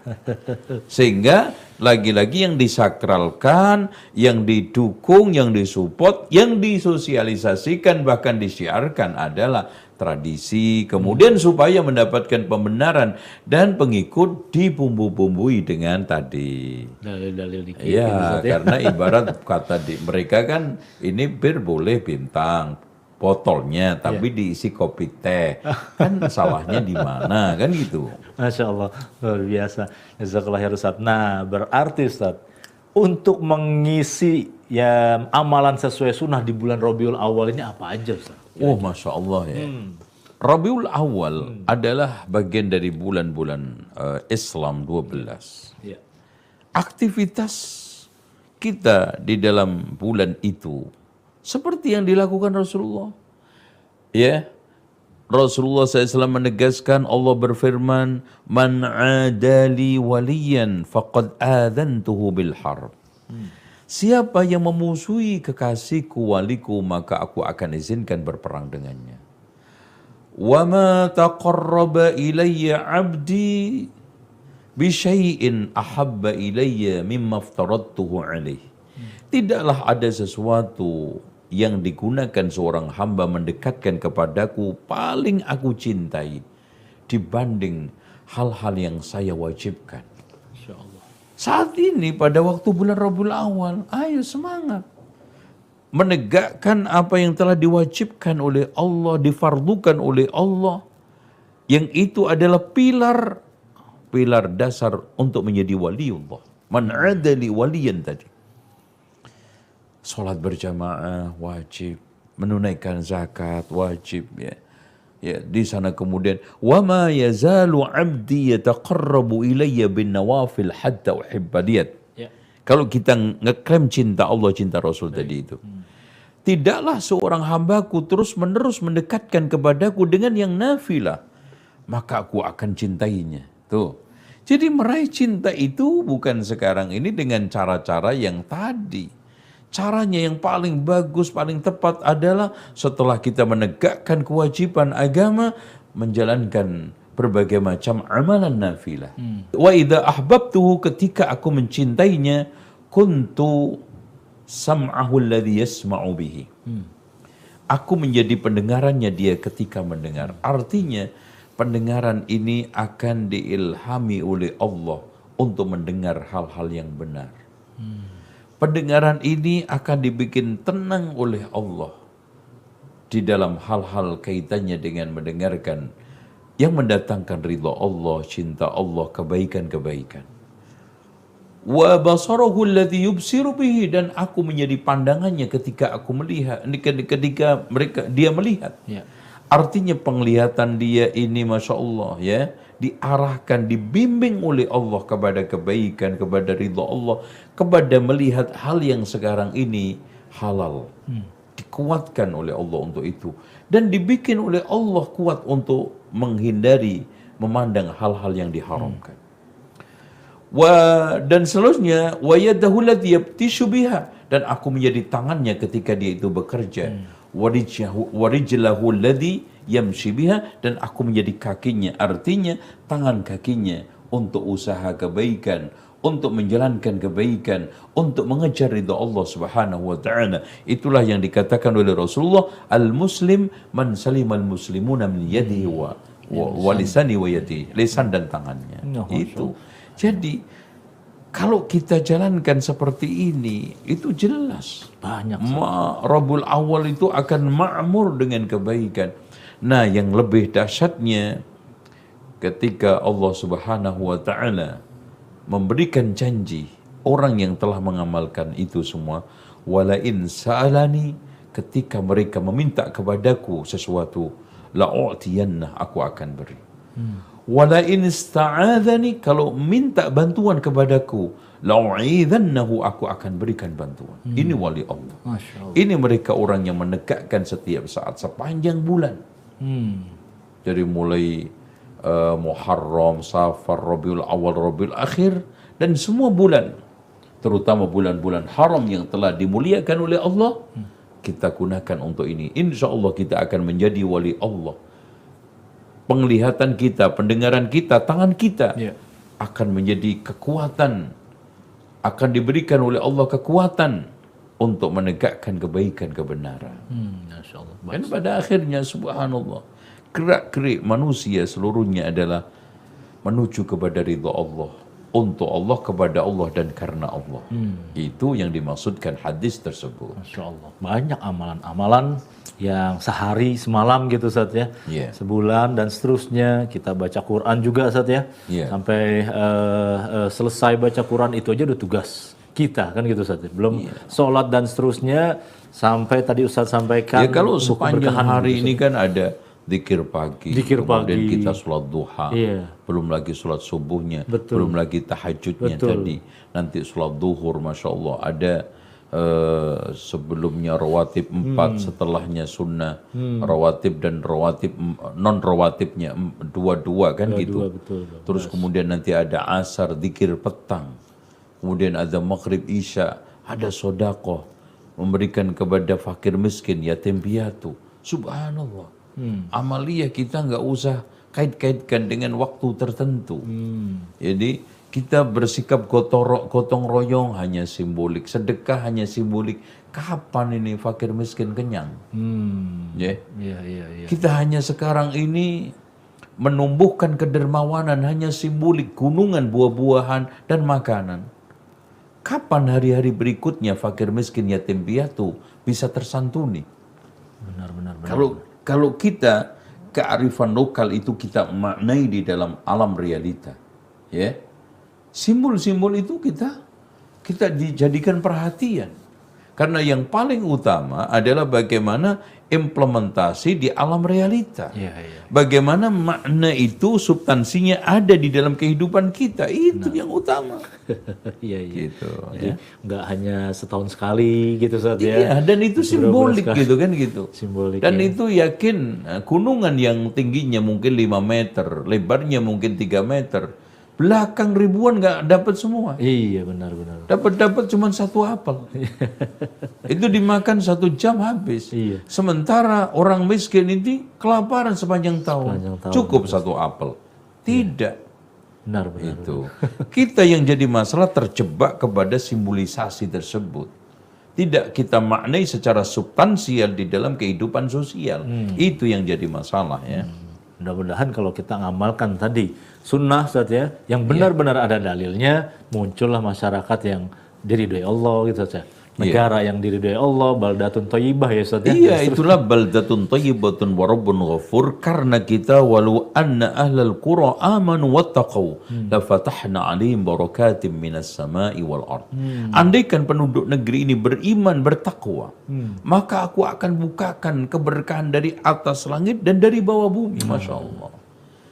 Sehingga lagi-lagi yang disakralkan, yang didukung, yang disupport, yang disosialisasikan, bahkan disiarkan adalah tradisi. Kemudian supaya mendapatkan pembenaran dan pengikut dibumbu-bumbui dengan tadi. Dalil-dalil dikit. Ya, karena ibarat kata mereka kan ini bir boleh bintang botolnya, tapi diisi kopi teh. Kan salahnya di mana, kan gitu. Masya Allah, luar biasa. Jazakallah ya Ustaz. Nah, berarti Ustaz, untuk mengisi ya amalan sesuai sunnah di bulan Rabiul Awal ini apa aja Ustaz? Oh, Masya Allah ya. Rabiul Awal adalah bagian dari bulan-bulan Islam 12. Ya. Aktivitas kita di dalam bulan itu seperti yang dilakukan Rasulullah. Ya, Rasulullah SAW menegaskan, Allah berfirman, "Man adali waliyan faqad adantuhu bil harb." Siapa yang memusuhi kekasihku, waliku, maka aku akan izinkan berperang dengannya. Wa ma taqarraba ilayya 'abdi bi syai'in ahabba ilayya mimma aftaradtuhu alaih. Tidaklah ada sesuatu yang digunakan seorang hamba mendekatkan kepadaku paling aku cintai dibanding hal-hal yang saya wajibkan. Masya Allah. Saat ini pada waktu bulan Rabiul Awal, ayo semangat. Menegakkan apa yang telah diwajibkan oleh Allah, difardukan oleh Allah. Yang itu adalah pilar dasar untuk menjadi waliullah. Man adali waliyan tadi. Salat berjamaah wajib, menunaikan zakat wajib ya. Ya, di sana kemudian wa ma yazalu 'abdi yataqarrabu ilayya bin nawafil hatta uhibba diyat. Ya. Kalau kita ngeklaim cinta Allah, cinta Rasul tadi itu. Tidaklah seorang hambaku terus-menerus mendekatkan kepadaku dengan yang nafilah, maka aku akan cintainya. Tuh. Jadi meraih cinta itu bukan sekarang ini dengan cara-cara yang tadi. Caranya yang paling bagus, paling tepat adalah setelah kita menegakkan kewajiban agama, menjalankan berbagai macam amalan nafilah. Wa idza ahbabtuhu, ketika aku mencintainya, kuntu sam'ahu alladhi yasma'u bihi. Aku menjadi pendengarannya dia ketika mendengar. Artinya pendengaran ini akan diilhami oleh Allah untuk mendengar hal-hal yang benar. Pendengaran ini akan dibikin tenang oleh Allah di dalam hal-hal kaitannya dengan mendengarkan yang mendatangkan ridha Allah, cinta Allah, kebaikan-kebaikan. Wa basarahu alladhi yubsiru bihi, dan aku menjadi pandangannya ketika aku melihat, ketika dia melihat. Ya. Artinya penglihatan dia ini Masya Allah ya, diarahkan, dibimbing oleh Allah kepada kebaikan, kepada ridha Allah, kepada melihat hal yang sekarang ini halal. Dikuatkan oleh Allah untuk itu. Dan dibikin oleh Allah kuat untuk menghindari, memandang hal-hal yang diharamkan. Dan seterusnya, wa yadahu allati yabtishu biha, dan aku menjadi tangannya ketika dia itu bekerja. Warijlahu alladhi yamshi biha, dan aku menjadi kakinya, artinya tangan kakinya untuk usaha kebaikan, untuk menjalankan kebaikan, untuk mengejar ridha Allah Subhanahu wa taala. Itulah yang dikatakan oleh Rasulullah, al-muslim man salimal muslimuna min yadihi wa lisani wa yadihi, lisan dan tangannya. Itu. Jadi kalau kita jalankan seperti ini, itu jelas. Banyak. Rabbul Awal itu akan ma'mur dengan kebaikan. Nah, yang lebih dahsyatnya ketika Allah Subhanahu wa taala memberikan janji orang yang telah mengamalkan itu semua, wala in sa'alani, ketika mereka meminta kepadaku sesuatu, la'u'tiyanna, aku akan beri. Wala in ista'adzani, kalau minta bantuan kepadaku, la'u'idhannahu, aku akan berikan bantuan. Ini wali Allah. Masya Allah. Ini mereka orang yang menegakkan setiap saat sepanjang bulan. Dari mulai Muharram, Safar, Rabiul Awal, Rabiul Akhir, dan semua bulan, terutama bulan-bulan haram yang telah dimuliakan oleh Allah, kita gunakan untuk ini. Insya Allah kita akan menjadi wali Allah. Penglihatan kita, pendengaran kita, tangan kita akan menjadi kekuatan, akan diberikan oleh Allah kekuatan untuk menegakkan kebaikan, kebenaran. Masya Allah. Dan pada akhirnya subhanallah, gerak-gerik manusia seluruhnya adalah menuju kepada ridha Allah, untuk Allah, kepada Allah, dan karena Allah. Itu yang dimaksudkan hadis tersebut. Masya Allah. Banyak amalan-amalan yang sehari semalam gitu Ustaz ya. Sebulan dan seterusnya. Kita baca Quran juga Ustaz ya. Sampai selesai baca Quran itu aja udah tugas kita kan gitu Ustaz ya. Belum sholat dan seterusnya, sampai tadi Ustaz sampaikan. Ya kalau sepanjang hari ini kan ada zikir pagi, kemudian kita sholat duha, belum lagi sholat subuhnya, belum lagi tahajudnya tadi, nanti sholat duhur, Masya Allah, ada sebelumnya rawatib 4, setelahnya sunnah, rawatib dan rawatib non rawatibnya 2 kan gitu. Terus kemudian nanti ada asar, zikir petang, kemudian ada maghrib, isya, ada sodakoh, memberikan kepada fakir miskin, yatim piatu. Subhanallah. Amaliyah kita nggak usah kait-kaitkan dengan waktu tertentu. Jadi kita bersikap gotong royong hanya simbolik, sedekah hanya simbolik. Kapan ini fakir miskin kenyang? Kita hanya sekarang ini menumbuhkan kedermawanan hanya simbolik, gunungan buah-buahan dan makanan. Kapan hari-hari berikutnya fakir miskin, yatim piatu bisa tersantuni? Benar. Kalau kita kearifan lokal itu kita maknai di dalam alam realita, ya, simbol-simbol itu kita dijadikan perhatian, karena yang paling utama adalah bagaimana implementasi di alam realita, bagaimana makna itu substansinya ada di dalam kehidupan kita, itu yang utama. Gitu, Jadi nggak hanya setahun sekali gitu Ustaz ya. Iya, dan itu simbolik gitu kan gitu. Simbolik, dan itu yakin gunungan yang tingginya mungkin 5 meter, lebarnya mungkin 3 meter, belakang ribuan nggak dapat semua. Iya benar. Dapat cuma 1 apel. Itu dimakan 1 jam habis. Sementara orang miskin ini kelaparan sepanjang tahun. Cukup 1 apel. Tidak. Benar. Itu. Kita yang jadi masalah terjebak kepada simbolisasi tersebut. Tidak kita maknai secara substansial di dalam kehidupan sosial. Itu yang jadi masalah ya. Mudah-mudahan kalau kita ngamalkan tadi sunnah Ustaz ya, yang benar-benar ada dalilnya, muncullah masyarakat yang diridhoi Allah gitu Ustaz ya. Negara yang diridhoi Allah, baldatun thayyibah ya Ustaz ya. Iya, itulah baldatun thayyibatun wa rabbun ghafur, karena kita walau anna ahlal qura amanu wattaqau la fatahna 'alaihim barakatim minas sama'i wal ard. Andaikan penduduk negeri ini beriman, bertakwa, maka aku akan bukakan keberkahan dari atas langit dan dari bawah bumi. Masya Allah.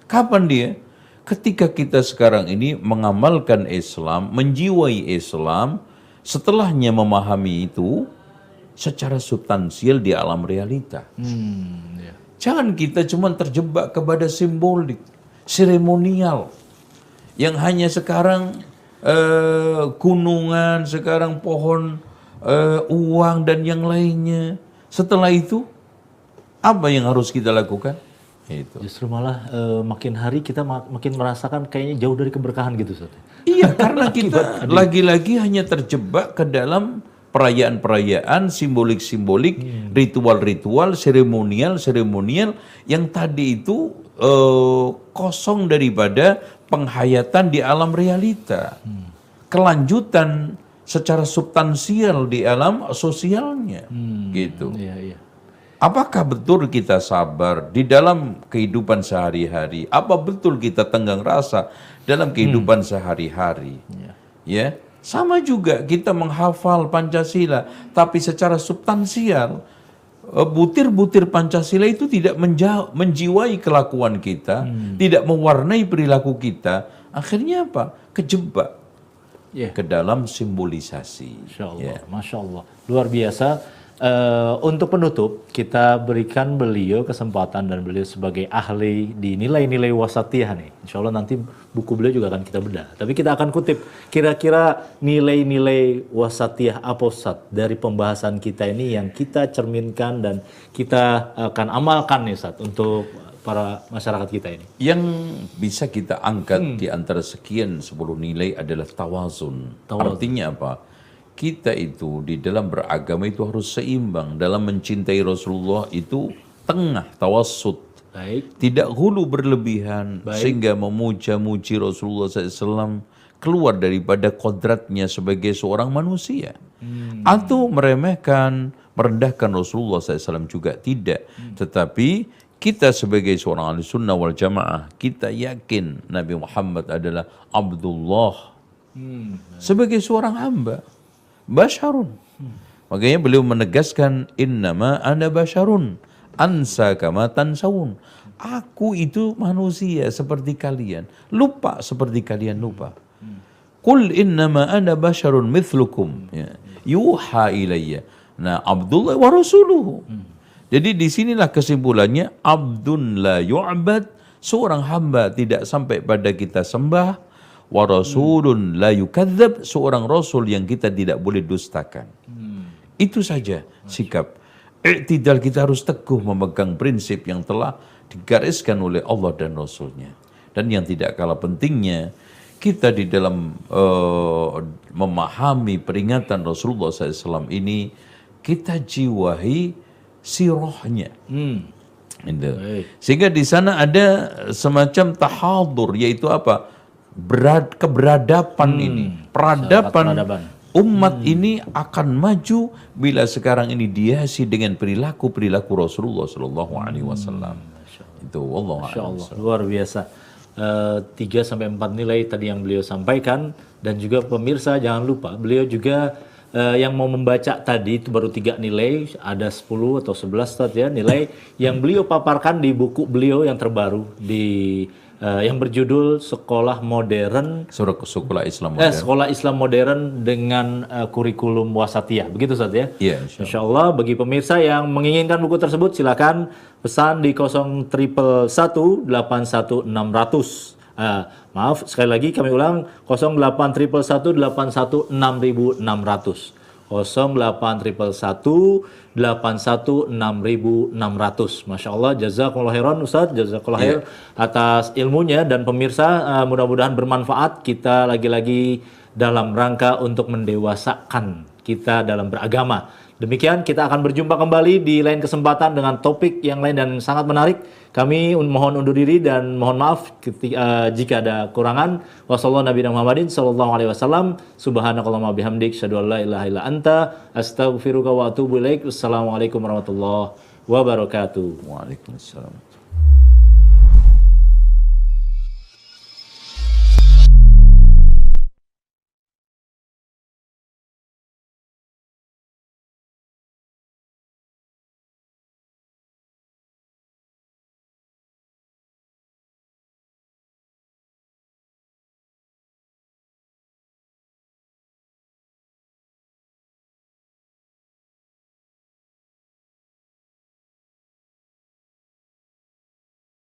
Kapan dia? Ketika kita sekarang ini mengamalkan Islam, menjiwai Islam, setelahnya memahami itu secara substansial di alam realita. Ya. Jangan kita cuma terjebak kepada simbolik, seremonial, yang hanya sekarang gunungan, sekarang pohon, uang dan yang lainnya. Setelah itu, apa yang harus kita lakukan? Itu. Justru malah makin hari kita makin merasakan kayaknya jauh dari keberkahan gitu Ustaz. Iya, karena kita lagi-lagi hanya terjebak ke dalam perayaan-perayaan, simbolik-simbolik, ritual-ritual, seremonial yang tadi itu kosong daripada penghayatan di alam realita. Kelanjutan secara substansial di alam sosialnya. Gitu. Iya, iya. Apakah betul kita sabar di dalam kehidupan sehari-hari? Apa betul kita tenggang rasa dalam kehidupan sehari-hari? Ya, sama juga kita menghafal Pancasila, tapi secara substansial, butir-butir Pancasila itu tidak menjiwai kelakuan kita, tidak mewarnai perilaku kita. Akhirnya apa? Kejebak ke dalam simbolisasi. Masya Allah, Masya Allah. Luar biasa. Untuk penutup, kita berikan beliau kesempatan dan beliau sebagai ahli di nilai-nilai wasatiyah nih. Insya Allah nanti buku beliau juga akan kita bedah. Tapi kita akan kutip kira-kira nilai-nilai wasatiyah apa Ustaz dari pembahasan kita ini yang kita cerminkan dan kita akan amalkan nih Ustaz untuk para masyarakat kita ini. Yang bisa kita angkat di antara sekian 10 nilai adalah tawazun. Artinya apa? Kita itu di dalam beragama itu harus seimbang. Dalam mencintai Rasulullah itu tengah, tawassut. Baik. Tidak hulu berlebihan sehingga memuja-muji Rasulullah SAW keluar daripada kodratnya sebagai seorang manusia. Atau meremehkan, merendahkan Rasulullah SAW juga tidak. Tetapi kita sebagai seorang ahli sunnah wal jamaah, kita yakin Nabi Muhammad adalah Abdullah sebagai seorang hamba. Basyarun. Makanya beliau menegaskan innama ana basyarun ansa kama tansawun. Aku itu manusia seperti kalian, lupa seperti kalian lupa. Qul innama ana basyarun mithlukum, ya. Yuha ilayya. Nah, Abdullah wa rasuluhu. Jadi disinilah kesimpulannya, abdun la yu'bad, seorang hamba tidak sampai pada kita sembah, wa rasulun la yukadzab, seorang rasul yang kita tidak boleh dustakan. Itu saja sikap. I'tidal, kita harus teguh memegang prinsip yang telah digariskan oleh Allah dan Rasulnya. Dan yang tidak kalah pentingnya, kita di dalam memahami peringatan Rasulullah SAW ini, kita jiwahi sirahnya. Sehingga di sana ada semacam tahadur, yaitu apa? Keberadaban ini, peradaban umat ini akan maju bila sekarang ini dihiasi dengan perilaku Rasulullah Shallallahu Alaihi Wasallam. Itu Allah. Masya Allah, luar biasa. 3-4 nilai tadi yang beliau sampaikan, dan juga pemirsa jangan lupa beliau juga yang mau membaca tadi itu baru 3 nilai, ada 10 atau 11 Ustaz ya, nilai yang beliau paparkan di buku beliau yang terbaru di yang berjudul Sekolah Modern, Sekolah Islam Modern. Sekolah Islam Modern dengan kurikulum wasatiyah. Begitu Ustaz ya? Iya, Insya Allah. Bagi pemirsa yang menginginkan buku tersebut, silakan pesan di 011 81600. Maaf, sekali lagi kami ulang, 08111 816 6600. 08111 816 6600. Masya Allah, jazakallah khairan Ustaz, jazakallah khair atas ilmunya, dan pemirsa mudah-mudahan bermanfaat. Kita lagi-lagi dalam rangka untuk mendewasakan kita dalam beragama, Demikian, kita akan berjumpa kembali di lain kesempatan dengan topik yang lain dan sangat menarik. Kami mohon undur diri dan mohon maaf jika ada kurangan. Wassalamualaikum warahmatullahi wabarakatuh. Subhanakallahumma bihamdik, asyhadu an la ilaha illa anta, astaghfiruka wa atubu ilaik. Wassalamualaikum warahmatullahi wabarakatuh. Waalaikumsalam.